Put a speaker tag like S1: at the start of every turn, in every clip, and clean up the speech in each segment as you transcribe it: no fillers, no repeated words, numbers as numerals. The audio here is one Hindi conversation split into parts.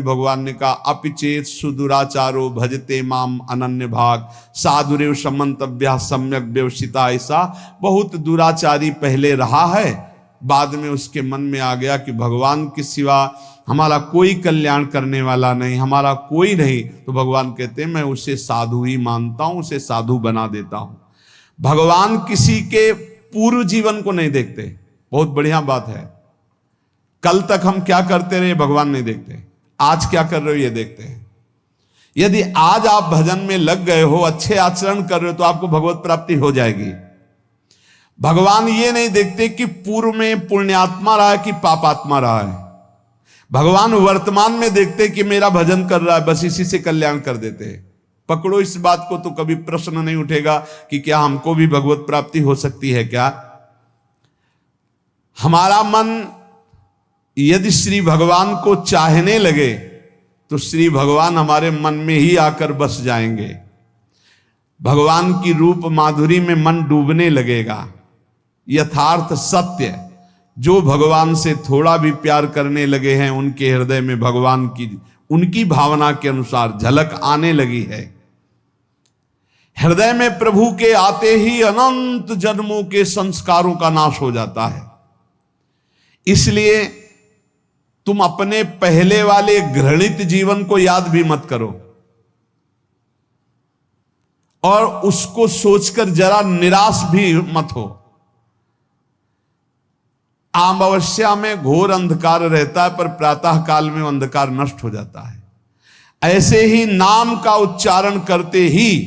S1: भगवान ने कहा अपिचेत सुदुराचारो भजते माम अनन्य भाग साधुरेव समंतव्या सम्यक व्यवसिता। ऐसा बहुत दुराचारी पहले रहा है, बाद में उसके मन में आ गया कि भगवान के सिवा हमारा कोई कल्याण करने वाला नहीं, हमारा कोई नहीं, तो भगवान कहते हैं मैं उसे साधु ही मानता हूं, उसे साधु बना देता हूं। भगवान किसी के पूर्व जीवन को नहीं देखते, बहुत बढ़िया बात है। कल तक हम क्या करते रहे भगवान नहीं देखते, आज क्या कर रहे हो ये देखते हैं। यदि आज आप भजन में लग गए हो, अच्छे आचरण कर रहे हो, तो आपको भगवत प्राप्ति हो जाएगी। भगवान ये नहीं देखते कि पूर्व में पुण्यात्मा रहा है कि पापात्मा रहा है। भगवान वर्तमान में देखते कि मेरा भजन कर रहा है, बस इसी से कल्याण कर देते हैं। पकड़ो इस बात को, तो कभी प्रश्न नहीं उठेगा कि क्या हमको भी भगवत प्राप्ति हो सकती है क्या। हमारा मन यदि श्री भगवान को चाहने लगे तो श्री भगवान हमारे मन में ही आकर बस जाएंगे। भगवान की रूप माधुरी में मन डूबने लगेगा। यथार्थ सत्य, जो भगवान से थोड़ा भी प्यार करने लगे हैं, उनके हृदय में भगवान की उनकी भावना के अनुसार झलक आने लगी है। हृदय में प्रभु के आते ही अनंत जन्मों के संस्कारों का नाश हो जाता है। इसलिए तुम अपने पहले वाले घृणित जीवन को याद भी मत करो और उसको सोचकर जरा निराश भी मत हो। अमावस्या में घोर अंधकार रहता है, पर प्रातः काल में अंधकार नष्ट हो जाता है। ऐसे ही नाम का उच्चारण करते ही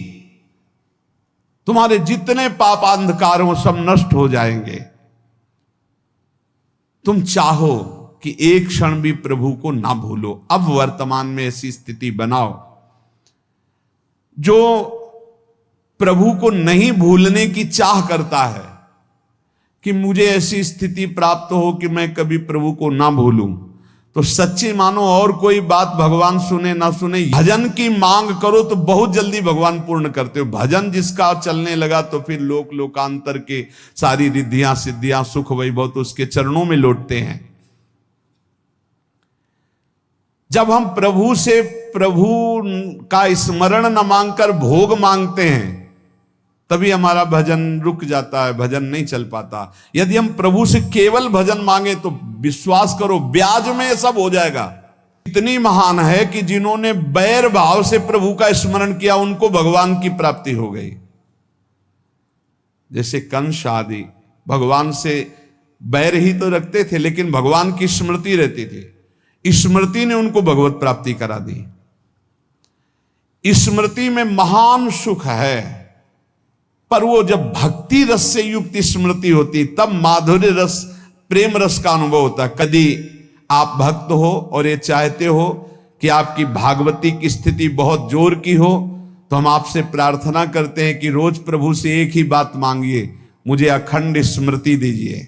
S1: तुम्हारे जितने पाप अंधकार हो सब नष्ट हो जाएंगे। तुम चाहो कि एक क्षण भी प्रभु को ना भूलो। अब वर्तमान में ऐसी स्थिति बनाओ। जो प्रभु को नहीं भूलने की चाह करता है कि मुझे ऐसी स्थिति प्राप्त हो कि मैं कभी प्रभु को ना भूलूं, तो सच्ची मानो और कोई बात भगवान सुने ना सुने, भजन की मांग करो तो बहुत जल्दी भगवान पूर्ण करते हो। भजन जिसका चलने लगा तो फिर लोकांतर के सारी रिद्धियां सिद्धियां सुख वैभव तो उसके चरणों में लौटते हैं। जब हम प्रभु से प्रभु का स्मरण न मांगकर भोग मांगते हैं, तभी हमारा भजन रुक जाता है, भजन नहीं चल पाता। यदि हम प्रभु से केवल भजन मांगे तो विश्वास करो ब्याज में सब हो जाएगा। इतनी महान है कि जिन्होंने बैर भाव से प्रभु का स्मरण किया उनको भगवान की प्राप्ति हो गई। जैसे कंस आदि भगवान से बैर ही तो रखते थे, लेकिन भगवान की स्मृति रहती थी। स्मृति ने उनको भगवत प्राप्ति करा दी। स्मृति में महान सुख है, पर वो जब भक्ति रस से युक्त स्मृति होती तब माधुर्य रस प्रेम रस का अनुभव होता। कभी आप भक्त हो और ये चाहते हो कि आपकी भागवती की स्थिति बहुत जोर की हो, तो हम आपसे प्रार्थना करते हैं कि रोज प्रभु से एक ही बात मांगिए, मुझे अखंड स्मृति दीजिए।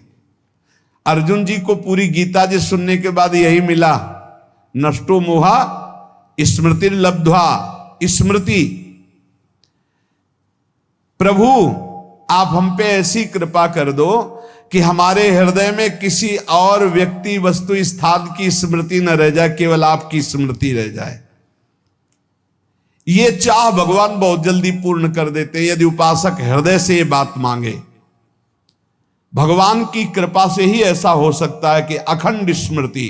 S1: अर्जुन जी को पूरी गीता जी सुनने के बाद यही मिला, नष्टो मोहा स्मृति लब्ध्वा। स्मृति, प्रभु आप हम पे ऐसी कृपा कर दो कि हमारे हृदय में किसी और व्यक्ति वस्तु स्थान की स्मृति न रह जाए, केवल आपकी स्मृति रह जाए। ये चाह भगवान बहुत जल्दी पूर्ण कर देते हैं यदि उपासक हृदय से ये बात मांगे। भगवान की कृपा से ही ऐसा हो सकता है कि अखंड स्मृति